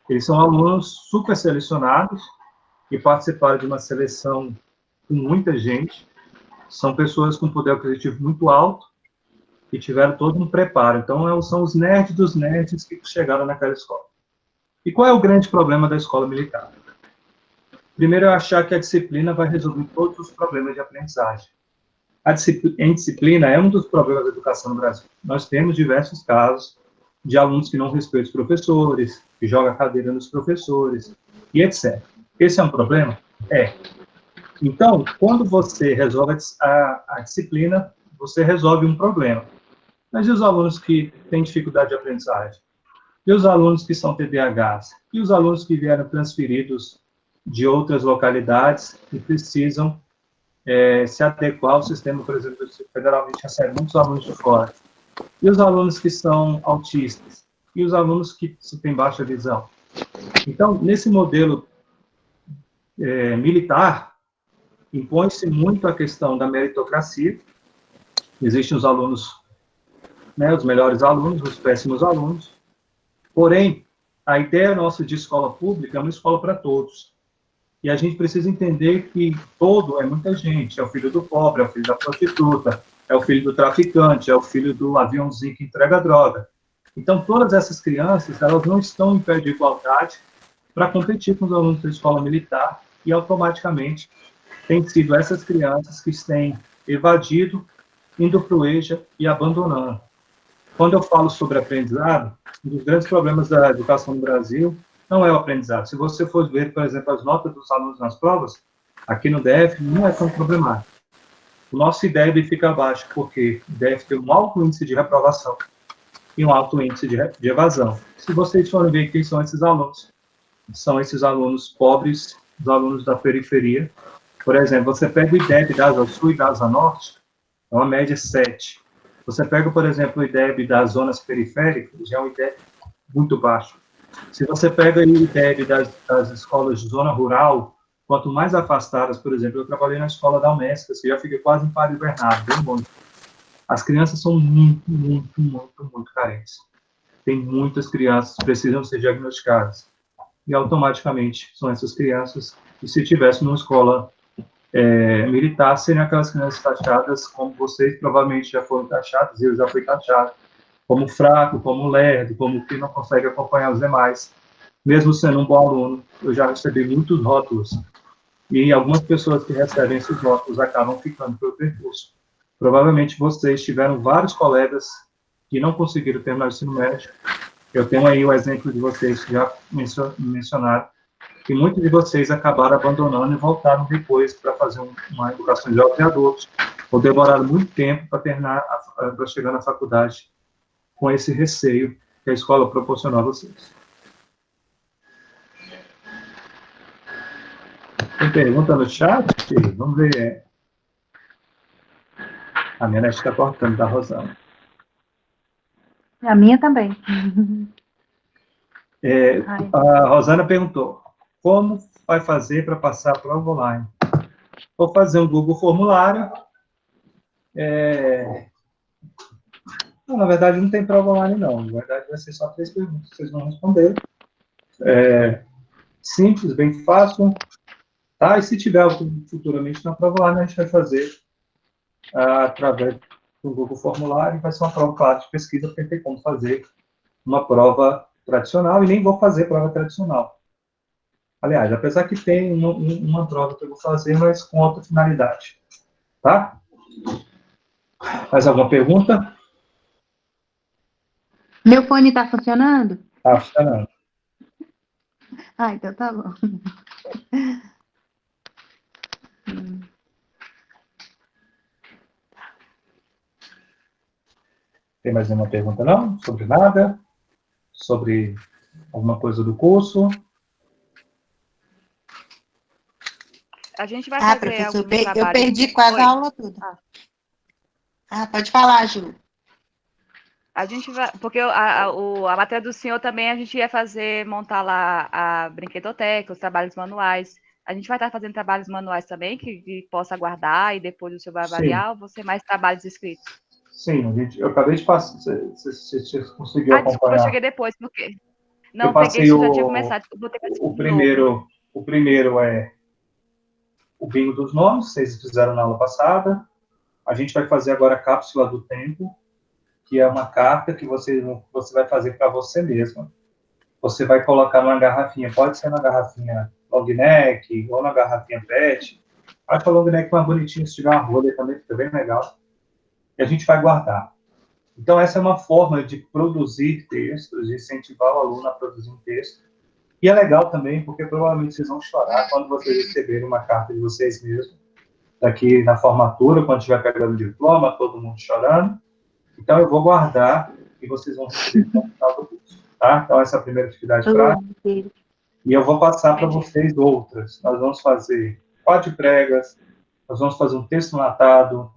eles são alunos super selecionados e participaram de uma seleção com muita gente, são pessoas com poder aquisitivo muito alto e tiveram todo um preparo. Então, são os nerds dos nerds que chegaram naquela escola. E qual é o grande problema da escola militar? Primeiro, é achar que a disciplina vai resolver todos os problemas de aprendizagem. A indisciplina é um dos problemas da educação no Brasil. Nós temos diversos casos de alunos que não respeitam os professores, que jogam a cadeira nos professores, e etc. Esse é um problema? É. Então, quando você resolve a disciplina, você resolve um problema. Mas e os alunos que têm dificuldade de aprendizagem? E os alunos que são TDAHs? E os alunos que vieram transferidos de outras localidades e precisam se adequar ao sistema, por exemplo, do Distrito Federal, a gente recebe muitos alunos de fora. E os alunos que são autistas? E os alunos que têm baixa visão? Então, nesse modelo militar, impõe-se muito a questão da meritocracia. Existem os alunos, né, os melhores alunos, os péssimos alunos. Porém, a ideia nossa de escola pública é uma escola para todos. E a gente precisa entender que todo é muita gente. É o filho do pobre, é o filho da prostituta, é o filho do traficante, é o filho do aviãozinho que entrega droga. Então, todas essas crianças, elas não estão em pé de igualdade para competir com os alunos da escola militar e, automaticamente, tem sido essas crianças que têm evadido, indo para o EJA e abandonando. Quando eu falo sobre aprendizado, um dos grandes problemas da educação no Brasil não é o aprendizado. Se você for ver, por exemplo, as notas dos alunos nas provas, aqui no DF não é tão problemático. O nosso IDEB fica abaixo, porque o DF tem um alto índice de reprovação e um alto índice de evasão. Se vocês forem ver quem são esses alunos pobres, os alunos da periferia. Por exemplo, você pega o IDEB da Asa Sul e da Asa Norte, é uma média 7. Você pega, por exemplo, o IDEB das zonas periféricas, já é um IDEB muito baixo. Se você pega o IDEB das escolas de zona rural, quanto mais afastadas, por exemplo, eu trabalhei na escola da UNESP, que já fica quase em Padre Bernardo, bem longe. As crianças são muito carentes. Tem muitas crianças que precisam ser diagnosticadas. E, automaticamente, são essas crianças que, se tivesse numa escola militar, seriam aquelas crianças taxadas, como vocês provavelmente já foram taxados, eu já fui taxado, como fraco, como lerdo, como que não consegue acompanhar os demais. Mesmo sendo um bom aluno, eu já recebi muitos rótulos. E algumas pessoas que recebem esses rótulos acabam ficando pelo percurso. Provavelmente vocês tiveram vários colegas que não conseguiram terminar o ensino médio. Eu tenho aí o exemplo de vocês que já mencionaram, e muitos de vocês acabaram abandonando e voltaram depois para fazer uma educação de jovens e adultos, ou demoraram muito tempo para chegar na faculdade com esse receio que a escola proporcionou a vocês. Tem pergunta no chat? Vamos ver. A minha net está cortando, tá, Rosana? A minha também. Ai. A Rosana perguntou, como vai fazer para passar a prova online? Vou fazer um Google Formulário. Não, na verdade, não tem prova online, não. Na verdade, vai ser só 3 perguntas que vocês vão responder. Simples, bem fácil. Tá? E se tiver futuramente na prova online, a gente vai fazer através do Google Formulário. Vai ser uma prova, claro, de pesquisa, porque tem como fazer uma prova tradicional e nem vou fazer prova tradicional. Aliás, apesar que tem uma prova que eu vou fazer, mas com outra finalidade. Tá? Mais alguma pergunta? Meu fone está funcionando? Tá funcionando. Ah, então tá bom. Tem mais nenhuma pergunta, não? Sobre nada? Sobre alguma coisa do curso? A gente vai fazer professor, alguns trabalhos. eu perdi quase a aula toda. Pode falar, Ju. A gente vai, porque a matéria do senhor também a gente ia montar lá a brinquedoteca, os trabalhos manuais. A gente vai estar fazendo trabalhos manuais também, que possa aguardar e depois o senhor vai avaliar, ou você mais trabalhos escritos? Sim, eu acabei de passar, você conseguiu acompanhar. Desculpa, eu cheguei depois, por quê? Não, eu passei peguei, já tinha começado. O primeiro é o bingo dos nomes, vocês fizeram na aula passada. A gente vai fazer agora a cápsula do tempo, que é uma carta que você vai fazer para você mesma. Você vai colocar numa garrafinha, pode ser na garrafinha long neck ou na garrafinha PET. Acho que a long neck é mais bonitinho, se tiver uma rolha também fica bem legal. E a gente vai guardar. Então, essa é uma forma de produzir textos, de incentivar o aluno a produzir um texto. E é legal também, porque provavelmente vocês vão chorar quando vocês receberem uma carta de vocês mesmos, daqui na formatura, quando estiver pegando o diploma, todo mundo chorando. Então, eu vou guardar e vocês vão receber no final do curso. Tá? Então, essa é a primeira atividade prática. E eu vou passar para vocês outras. Nós vamos fazer 4 pregas, nós vamos fazer um texto latado,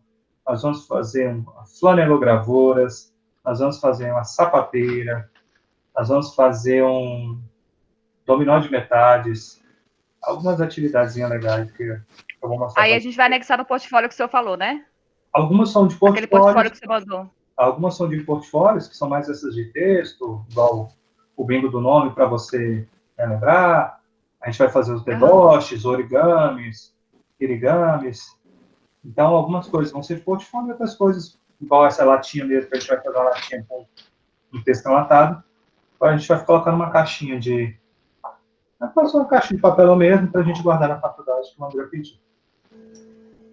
nós vamos fazer flanelogravuras, nós vamos fazer uma sapateira, nós vamos fazer um dominó de metades, algumas atividades legais que eu vou mostrar. Aí a gente vai anexar no portfólio que o senhor falou, né? Algumas são de portfólio. Aquele portfólio que você mandou. Algumas são de portfólios, que são mais essas de texto, igual o bingo do nome, para você lembrar. A gente vai fazer os deboches, origamis, irigamis. Então, algumas coisas vão ser de portfólio e outras coisas, igual essa latinha mesmo, que a gente vai fazer uma latinha com um texto enlatado. Agora a gente vai colocar numa caixinha de... Vai fazer uma caixinha de papel mesmo, para a gente guardar na faculdade, que o André pediu.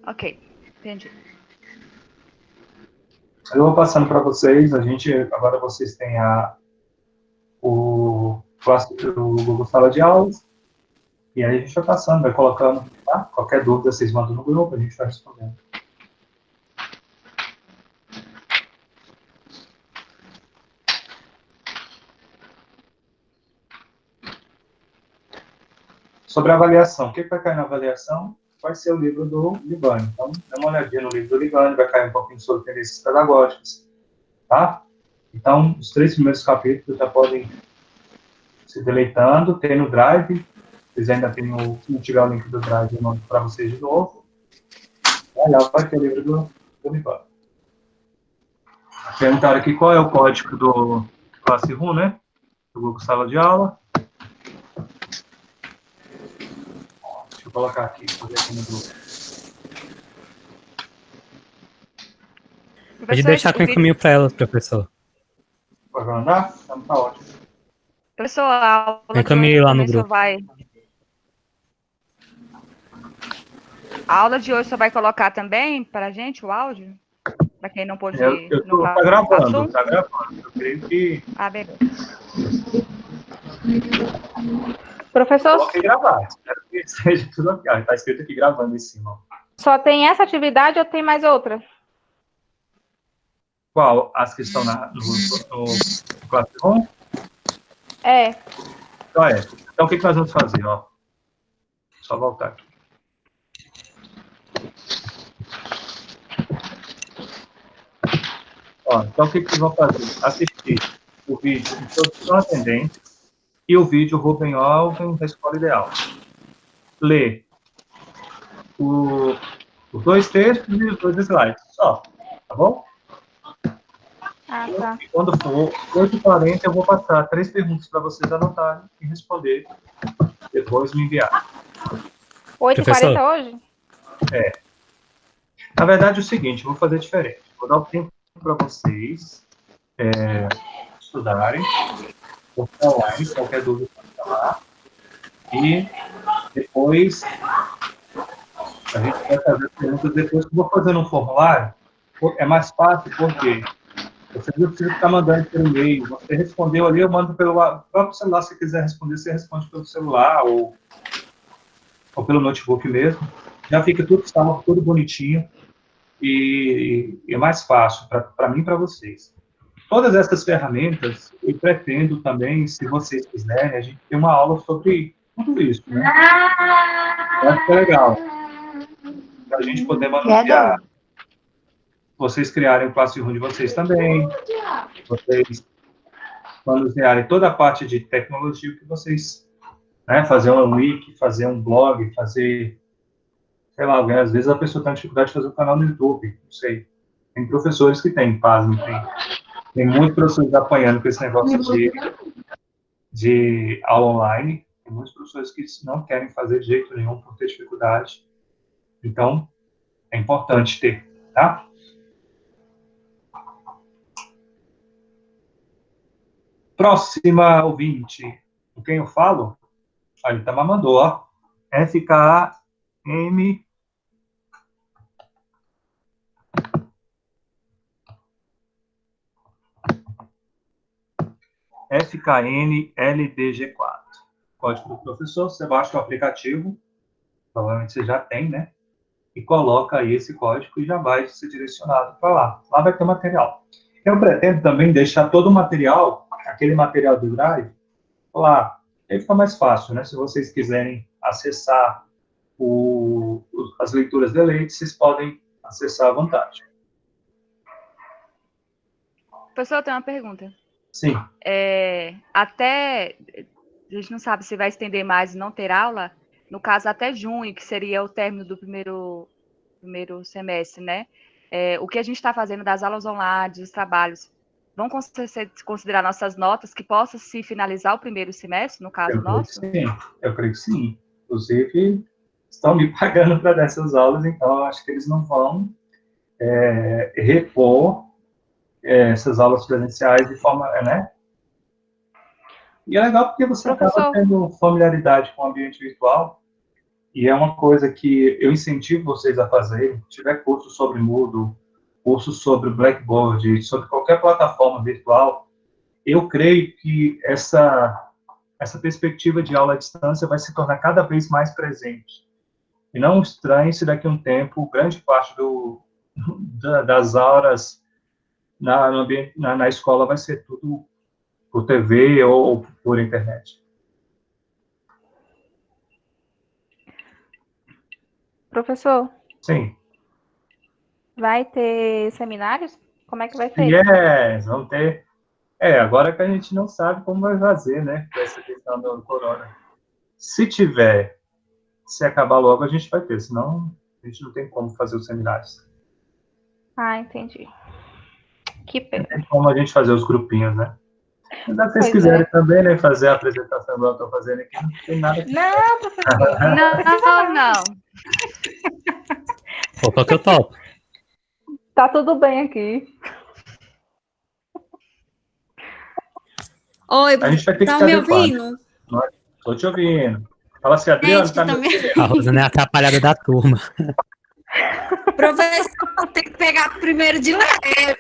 Ok, entendi. Eu vou passando para vocês, agora vocês têm o Google Sala de Aulas, e aí a gente vai passando, vai colocando, tá? Qualquer dúvida vocês mandam no grupo, a gente vai respondendo. Sobre a avaliação, o que vai cair na avaliação? Vai ser o livro do Libânio. Então, dá uma olhadinha no livro do Libânio, vai cair um pouquinho sobre tendências pedagógicas, tá? Então, os 3 primeiros capítulos já podem se deleitando, tem no Drive, vocês ainda têm se não tiver o link do Drive, eu mando para vocês de novo. Lá vai ter o livro do Libânio. Perguntaram aqui qual é o código do Classroom, né? Do Google Sala de Aula. Deixa eu colocar aqui, fazer aqui no grupo. Pode deixar que eu encaminho para elas, professor. Pode mandar? Então tá ótimo. Professor, a aula Encaminhei lá no grupo. A aula de hoje só vai colocar também para a gente o áudio? Para quem não pôde... Tá gravando, tá gravando. Eu creio que... beleza. Professor, coloquei gravar. Espero que seja tudo ok. Está escrito aqui gravando em cima. só tem essa atividade ou tem mais outra? Qual? As que estão no Classroom? É. Então, o que nós vamos fazer? Ó? Só voltar aqui. Então, o que vocês vão fazer? Assistir assistir o vídeo Introdução à Tendência e o vídeo Rubem Alvin da Escola Ideal. Ler os 2 textos e os 2 slides, só, tá bom? Ah, tá. E quando for 8h40, eu vou passar 3 perguntas para vocês anotarem e responder, depois me enviar. 8h40 hoje? Na verdade, é o seguinte, eu vou fazer diferente. Vou dar o tempo para vocês estudarem, ou online, qualquer dúvida pode falar. E depois a gente vai fazer as perguntas depois que eu vou fazendo um formulário. É mais fácil porque você não precisa ficar mandando pelo e-mail. Você respondeu ali, eu mando pelo próprio celular. Se você quiser responder, você responde pelo celular ou pelo notebook mesmo. Já fica tudo salvo, tudo bonitinho. E é mais fácil para mim e para vocês. Todas essas ferramentas, eu pretendo também, se vocês quiserem, a gente tem uma aula sobre tudo isso, né? Eu acho que é legal. Para a gente poder manusear, vocês criarem o Classroom de vocês também, vocês manusearem toda a parte de tecnologia que vocês, né, fazer um wiki, fazer um blog, fazer, sei lá, às vezes a pessoa tem dificuldade de fazer um canal no YouTube, não sei. Tem professores que têm, pasmem, tem muitos professores apanhando com esse negócio de aula online, tem muitos professores que não querem fazer de jeito nenhum por ter dificuldade. Então, é importante ter, tá? Próxima ouvinte, com quem eu falo? A Itamar mandou, ó. FKM. FKN LDG4. Código do professor, você baixa o aplicativo, provavelmente você já tem, né? E coloca aí esse código e já vai ser direcionado para lá. Lá vai ter material. Eu pretendo também deixar todo o material, aquele material do Drive, lá. Aí fica mais fácil, né? Se vocês quiserem acessar as leituras de leite, vocês podem acessar à vontade. Professor, eu tenho uma pergunta. Sim. Até, a gente não sabe se vai estender mais e não ter aula, no caso até junho, que seria o término do primeiro semestre, né? O que a gente está fazendo das aulas online, dos trabalhos, vão considerar nossas notas que possa se finalizar o primeiro semestre, no caso nosso? Eu creio que sim. Inclusive, estão me pagando para dar essas aulas, então eu acho que eles não vão repor essas aulas presenciais de forma, né? E é legal porque você acaba tendo familiaridade com o ambiente virtual, e é uma coisa que eu incentivo vocês a fazerem. Se tiver curso sobre Moodle, curso sobre Blackboard, sobre qualquer plataforma virtual, eu creio que essa perspectiva de aula à distância vai se tornar cada vez mais presente. E não estranhe se daqui a um tempo, grande parte das aulas na escola vai ser tudo por TV ou por internet. Professor? Sim. Vai ter seminários? Como é que vai ser? Yes, vamos ter. Agora que a gente não sabe como vai fazer, né? Com essa questão do corona. Se acabar logo, a gente vai ter. Senão, a gente não tem como fazer os seminários. Ah, entendi. Que pena. Não tem como a gente fazer os grupinhos, né? Se vocês quiserem também, né, fazer a apresentação igual eu estou fazendo aqui, não tem nada que... Não, professor. Não. Opa, que eu topo. Tá tudo bem aqui. Oi, a gente vai ter que tá se me adequar. ouvindo? Estou te ouvindo. Fala assim, Adriano, tá me ouvindo? A Rosana é a atrapalhada da turma. Professor, tem que pegar primeiro de leve.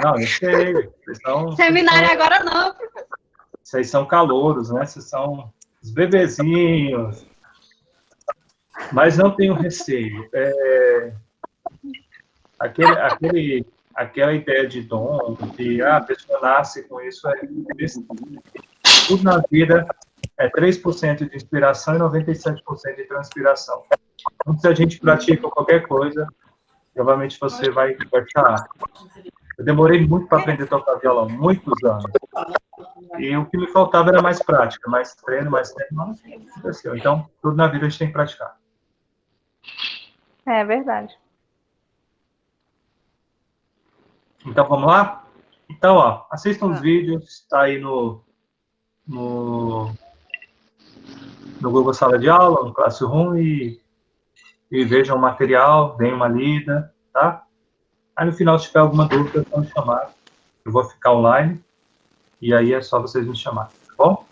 Não, eu sei. Seminário agora não. Vocês são calouros, né? Vocês são os bebezinhos. Mas não tenho receio. Aquela ideia de dom, de a pessoa nasce com isso, tudo na vida é 3% de inspiração e 97% de transpiração. Então, se a gente pratica qualquer coisa, provavelmente você vai ficar. Eu demorei muito para aprender a tocar violão, muitos anos. E o que me faltava era mais prática, mais treino, não aconteceu. Então, tudo na vida a gente tem que praticar. É verdade. Então, vamos lá? Então, ó, assistam os vídeos, tá aí no Google Sala de Aula, no Classroom, e vejam o material, deem uma lida, tá? Aí, no final, se tiver alguma dúvida, é só me chamar. Eu vou ficar online, e aí é só vocês me chamarem, tá bom?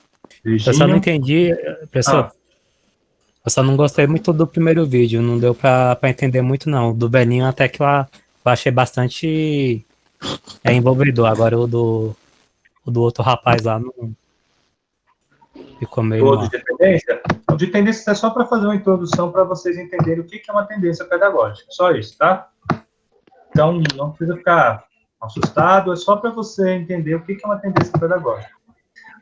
Beijinho. Eu só não entendi, professor. Eu só não gostei muito do primeiro vídeo, não deu pra entender muito, não. Do velhinho até que eu achei bastante envolvedor. Agora o do outro rapaz lá não ficou meio... O de tendência? O de tendência é só para fazer uma introdução para vocês entenderem o que é uma tendência pedagógica. Só isso, tá? Então, não precisa ficar assustado, é só para você entender o que é uma tendência pedagógica.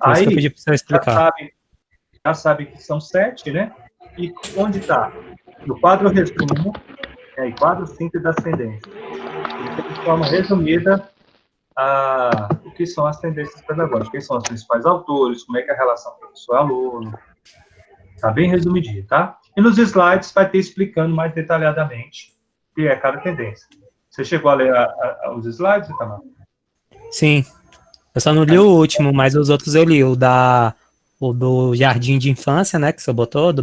Aí, eu pedi para você explicar. Já sabe que são 7, né? E onde está? No quadro resumo, e quadro síntese das tendências. Então, de forma resumida, o que são as tendências pedagógicas, quem são os principais autores, como é que é a relação professor-aluno. Está bem resumidinho, tá? E nos slides vai ter explicando mais detalhadamente o que é cada tendência. Você chegou a ler os slides, Itamar? Sim. Eu só não li o último, mas os outros eu li. O do Jardim de Infância, né, que você botou,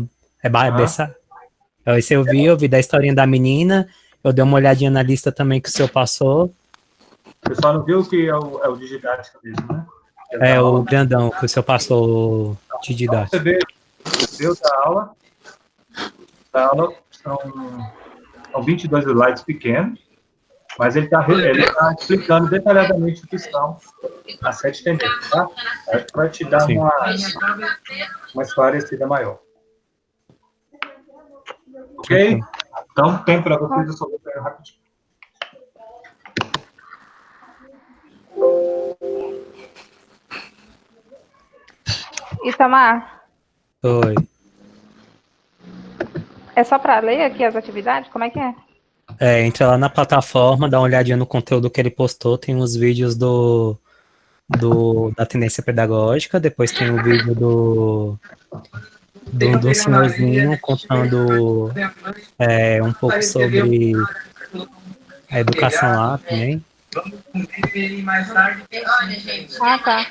esse eu vi da historinha da menina, eu dei uma olhadinha na lista também que o senhor passou. O pessoal não viu que é o de didática mesmo, né? O grandão que o senhor passou de didática. Você viu da aula são 22 slides pequenos, mas ele está explicando detalhadamente o que são as 7 tendências, tá? Para te dar uma esclarecida maior. Ok? Então, tem para vocês, eu só vou pegar rapidinho. Itamar, Oi. é só para ler aqui as atividades? Como é que é? Entra lá na plataforma, dá uma olhadinha no conteúdo que ele postou, tem uns vídeos da tendência pedagógica, depois tem o vídeo do senhorzinho contando um pouco sobre a educação lá também. Ah, tá.